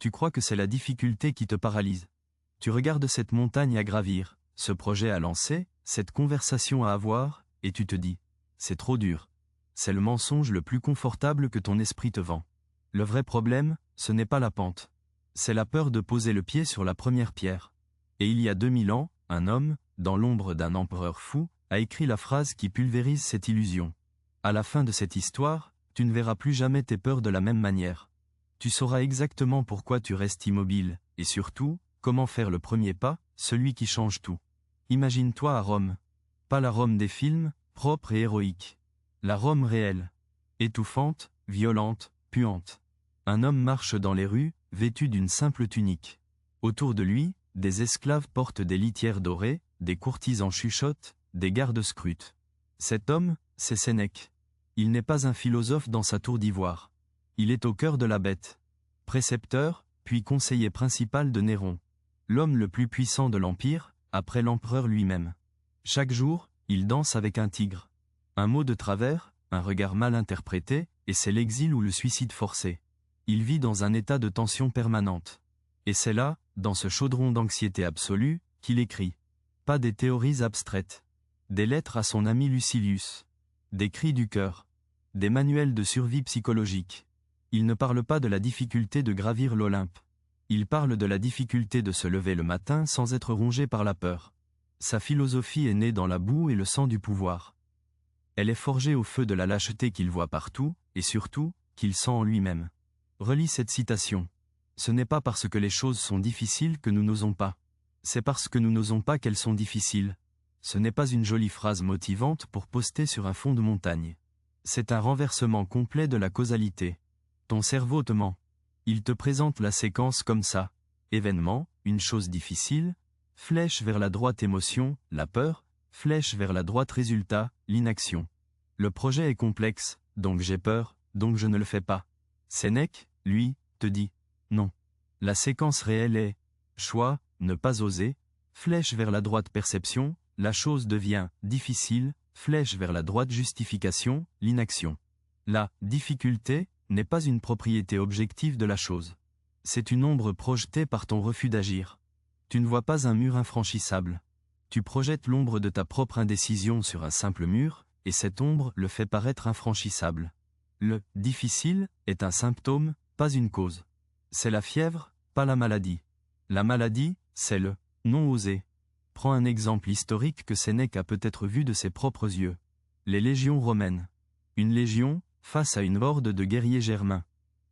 Tu crois que c'est la difficulté qui te paralyse. Tu regardes cette montagne à gravir, ce projet à lancer, cette conversation à avoir, et tu te dis « c'est trop dur ». C'est le mensonge le plus confortable que ton esprit te vend. Le vrai problème, ce n'est pas la pente. C'est la peur de poser le pied sur la première pierre. Et il y a 2000 ans, un homme, dans l'ombre d'un empereur fou, a écrit la phrase qui pulvérise cette illusion. À la fin de cette histoire, tu ne verras plus jamais tes peurs de la même manière. Tu sauras exactement pourquoi tu restes immobile, et surtout, comment faire le premier pas, celui qui change tout. Imagine-toi à Rome. Pas la Rome des films, propre et héroïque. La Rome réelle. Étouffante, violente, puante. Un homme marche dans les rues, vêtu d'une simple tunique. Autour de lui, des esclaves portent des litières dorées, des courtisans chuchotent, des gardes scrutent. Cet homme, c'est Sénèque. Il n'est pas un philosophe dans sa tour d'ivoire. Il est au cœur de la bête. Précepteur, puis conseiller principal de Néron. L'homme le plus puissant de l'Empire, après l'empereur lui-même. Chaque jour, il danse avec un tigre. Un mot de travers, un regard mal interprété, et c'est l'exil ou le suicide forcé. Il vit dans un état de tension permanente. Et c'est là, dans ce chaudron d'anxiété absolue, qu'il écrit. Pas des théories abstraites. Des lettres à son ami Lucilius. Des cris du cœur. Des manuels de survie psychologique. Il ne parle pas de la difficulté de gravir l'Olympe. Il parle de la difficulté de se lever le matin sans être rongé par la peur. Sa philosophie est née dans la boue et le sang du pouvoir. Elle est forgée au feu de la lâcheté qu'il voit partout, et surtout, qu'il sent en lui-même. Relis cette citation. Ce n'est pas parce que les choses sont difficiles que nous n'osons pas. C'est parce que nous n'osons pas qu'elles sont difficiles. Ce n'est pas une jolie phrase motivante pour poster sur un fond de montagne. C'est un renversement complet de la causalité. Ton cerveau te ment. Il te présente la séquence comme ça. Événement, une chose difficile, flèche vers la droite émotion, la peur, flèche vers la droite résultat, l'inaction. Le projet est complexe, donc j'ai peur, donc je ne le fais pas. Sénèque, lui, te dit non. La séquence réelle est choix, ne pas oser, flèche vers la droite perception, la chose devient difficile, flèche vers la droite justification, l'inaction. La difficulté n'est pas une propriété objective de la chose. C'est une ombre projetée par ton refus d'agir. Tu ne vois pas un mur infranchissable. Tu projettes l'ombre de ta propre indécision sur un simple mur, et cette ombre le fait paraître infranchissable. Le « difficile » est un symptôme, pas une cause. C'est la fièvre, pas la maladie. La maladie, c'est le « non osé ». Prends un exemple historique que Sénèque a peut-être vu de ses propres yeux. Les légions romaines. Une légion, face à une horde de guerriers germains.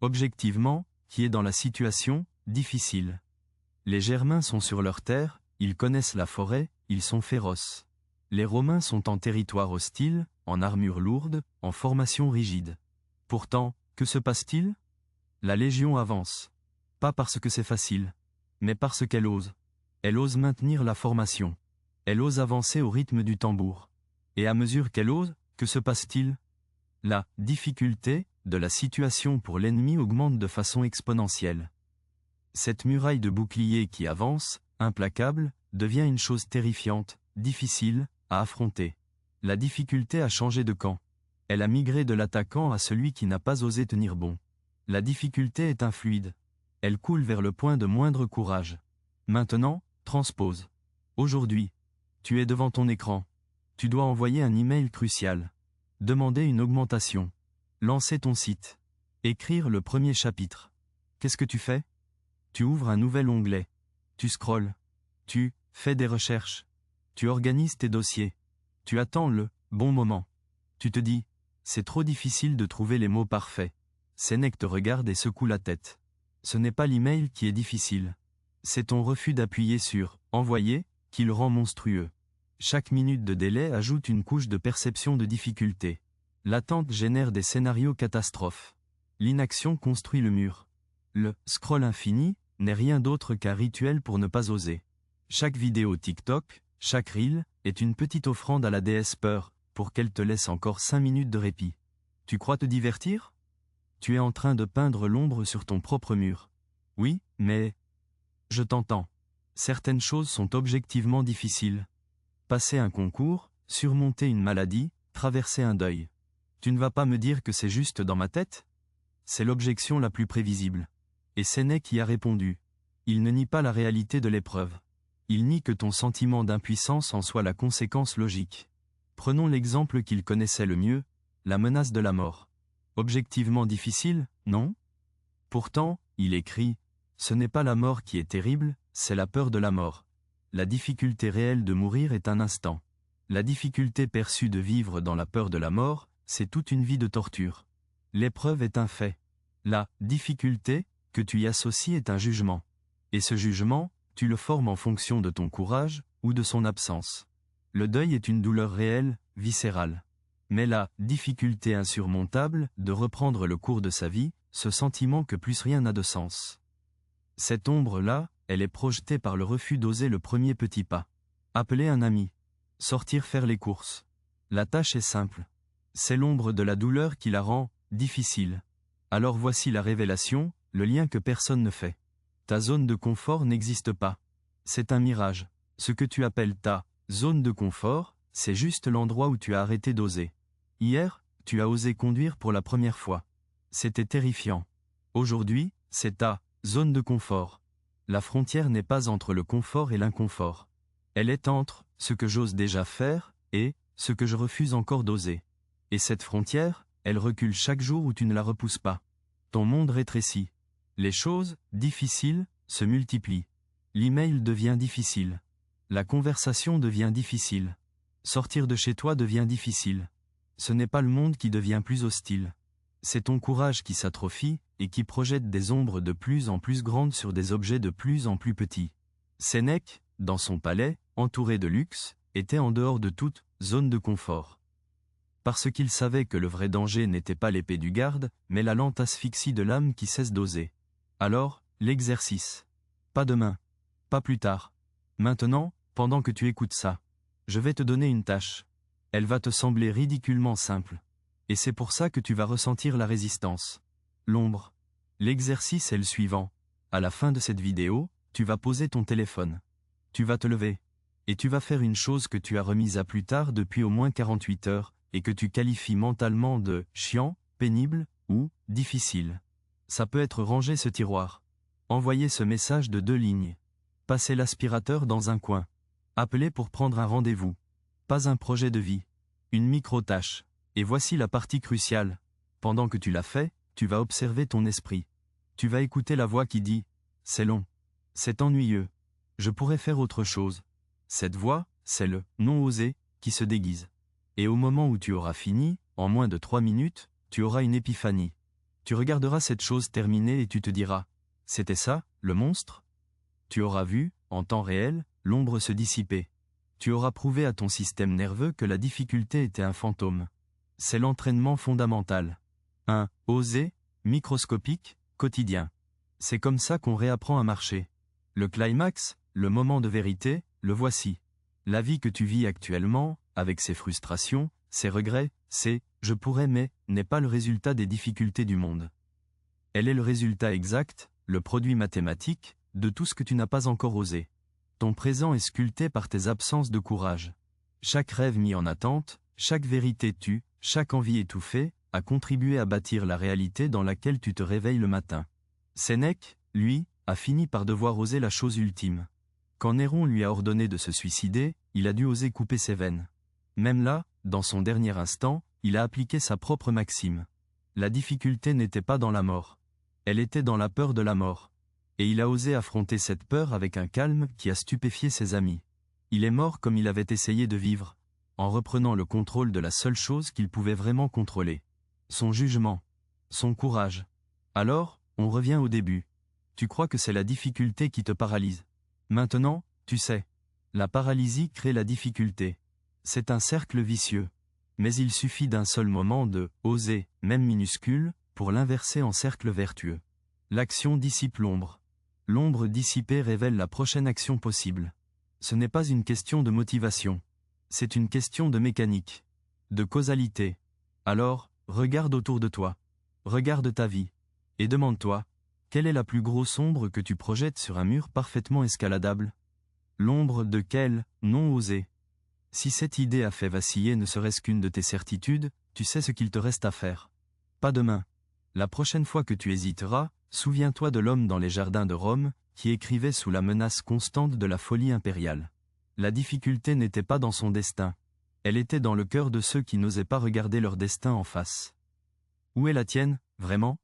Objectivement, qui est dans la situation difficile. Les Germains sont sur leur terre, ils connaissent la forêt, ils sont féroces. Les Romains sont en territoire hostile, en armure lourde, en formation rigide. Pourtant, que se passe-t-il? La Légion avance. Pas parce que c'est facile, mais parce qu'elle ose. Elle ose maintenir la formation. Elle ose avancer au rythme du tambour. Et à mesure qu'elle ose, que se passe-t-il? La difficulté de la situation pour l'ennemi augmente de façon exponentielle. Cette muraille de boucliers qui avance, implacable, devient une chose terrifiante, difficile, à affronter. La difficulté a changé de camp. Elle a migré de l'attaquant à celui qui n'a pas osé tenir bon. La difficulté est un fluide. Elle coule vers le point de moindre courage. Maintenant, transpose. Aujourd'hui, tu es devant ton écran. Tu dois envoyer un email crucial. Demander une augmentation. Lancer ton site. Écrire le premier chapitre. Qu'est-ce que tu fais? Tu ouvres un nouvel onglet. Tu scrolles. Tu fais des recherches. Tu organises tes dossiers. Tu attends le bon moment. Tu te dis, c'est trop difficile de trouver les mots parfaits. Sénèque te regarde et secoue la tête. Ce n'est pas l'email qui est difficile. C'est ton refus d'appuyer sur « Envoyer » qui le rend monstrueux. Chaque minute de délai ajoute une couche de perception de difficulté. L'attente génère des scénarios catastrophes. L'inaction construit le mur. Le « scroll infini » n'est rien d'autre qu'un rituel pour ne pas oser. Chaque vidéo TikTok, chaque reel, est une petite offrande à la déesse peur, pour qu'elle te laisse encore 5 minutes de répit. Tu crois te divertir? Tu es en train de peindre l'ombre sur ton propre mur. Oui, mais... Je t'entends. Certaines choses sont objectivement difficiles. Passer un concours, surmonter une maladie, traverser un deuil. Tu ne vas pas me dire que c'est juste dans ma tête? C'est l'objection la plus prévisible. Et Sénèque y a répondu. Il ne nie pas la réalité de l'épreuve. Il nie que ton sentiment d'impuissance en soit la conséquence logique. Prenons l'exemple qu'il connaissait le mieux, la menace de la mort. Objectivement difficile, non? Pourtant, il écrit, ce n'est pas la mort qui est terrible, c'est la peur de la mort. La difficulté réelle de mourir est un instant. La difficulté perçue de vivre dans la peur de la mort, c'est toute une vie de torture. L'épreuve est un fait. La difficulté que tu y associes est un jugement. Et ce jugement, tu le formes en fonction de ton courage ou de son absence. Le deuil est une douleur réelle, viscérale. Mais la difficulté insurmontable de reprendre le cours de sa vie, ce sentiment que plus rien n'a de sens. Cette ombre-là, elle est projetée par le refus d'oser le premier petit pas. Appeler un ami. Sortir faire les courses. La tâche est simple. C'est l'ombre de la douleur qui la rend difficile. Alors voici la révélation, le lien que personne ne fait. Ta zone de confort n'existe pas. C'est un mirage. Ce que tu appelles ta zone de confort, c'est juste l'endroit où tu as arrêté d'oser. Hier, tu as osé conduire pour la première fois. C'était terrifiant. Aujourd'hui, c'est ta zone de confort. La frontière n'est pas entre le confort et l'inconfort. Elle est entre ce que j'ose déjà faire et ce que je refuse encore d'oser. Et cette frontière, elle recule chaque jour où tu ne la repousses pas. Ton monde rétrécit. Les choses difficiles se multiplient. L'email devient difficile. La conversation devient difficile. Sortir de chez toi devient difficile. Ce n'est pas le monde qui devient plus hostile. C'est ton courage qui s'atrophie et qui projette des ombres de plus en plus grandes sur des objets de plus en plus petits. Sénèque, dans son palais, entouré de luxe, était en dehors de toute zone de confort. Parce qu'il savait que le vrai danger n'était pas l'épée du garde, mais la lente asphyxie de l'âme qui cesse d'oser. Alors, l'exercice. Pas demain. Pas plus tard. Maintenant, pendant que tu écoutes ça. Je vais te donner une tâche. Elle va te sembler ridiculement simple. Et c'est pour ça que tu vas ressentir la résistance. L'ombre. L'exercice est le suivant. À la fin de cette vidéo, tu vas poser ton téléphone. Tu vas te lever. Et tu vas faire une chose que tu as remise à plus tard depuis au moins 48 heures, et que tu qualifies mentalement de chiant, pénible ou difficile. Ça peut être ranger ce tiroir. Envoyer ce message de 2 lignes. Passer l'aspirateur dans un coin. Appeler pour prendre un rendez-vous. Pas un projet de vie. Une micro-tâche. Et voici la partie cruciale. Pendant que tu l'as fait, tu vas observer ton esprit. Tu vas écouter la voix qui dit « C'est long. C'est ennuyeux. Je pourrais faire autre chose. » Cette voix, c'est le « non osé » qui se déguise. Et au moment où tu auras fini, en moins de 3 minutes, tu auras une épiphanie. Tu regarderas cette chose terminée et tu te diras « C'était ça, le monstre ?» Tu auras vu, en temps réel, l'ombre se dissiper. Tu auras prouvé à ton système nerveux que la difficulté était un fantôme. C'est l'entraînement fondamental. Un oser, microscopique, quotidien. C'est comme ça qu'on réapprend à marcher. Le climax, le moment de vérité, le voici. La vie que tu vis actuellement, avec ses frustrations, ses regrets, ses « je pourrais mais » n'est pas le résultat des difficultés du monde. Elle est le résultat exact, le produit mathématique, de tout ce que tu n'as pas encore osé. Ton présent est sculpté par tes absences de courage. Chaque rêve mis en attente, chaque vérité tue, chaque envie étouffée, a contribué à bâtir la réalité dans laquelle tu te réveilles le matin. Sénèque, lui, a fini par devoir oser la chose ultime. Quand Néron lui a ordonné de se suicider, il a dû oser couper ses veines. Même là, dans son dernier instant, il a appliqué sa propre maxime. La difficulté n'était pas dans la mort. Elle était dans la peur de la mort. Et il a osé affronter cette peur avec un calme qui a stupéfié ses amis. Il est mort comme il avait essayé de vivre, en reprenant le contrôle de la seule chose qu'il pouvait vraiment contrôler. Son jugement. Son courage. Alors, on revient au début. Tu crois que c'est la difficulté qui te paralyse. Maintenant, tu sais. La paralysie crée la difficulté. C'est un cercle vicieux. Mais il suffit d'un seul moment de « oser », même minuscule, pour l'inverser en cercle vertueux. L'action dissipe l'ombre. L'ombre dissipée révèle la prochaine action possible. Ce n'est pas une question de motivation. C'est une question de mécanique. De causalité. Alors, regarde autour de toi. Regarde ta vie. Et demande-toi, quelle est la plus grosse ombre que tu projettes sur un mur parfaitement escaladable? L'ombre de quel non osé? Si cette idée a fait vaciller ne serait-ce qu'une de tes certitudes, tu sais ce qu'il te reste à faire. Pas demain. La prochaine fois que tu hésiteras, Souviens-toi de l'homme dans les jardins de Rome, qui écrivait sous la menace constante de la folie impériale. La difficulté n'était pas dans son destin. Elle était dans le cœur de ceux qui n'osaient pas regarder leur destin en face. Où est la tienne, vraiment ?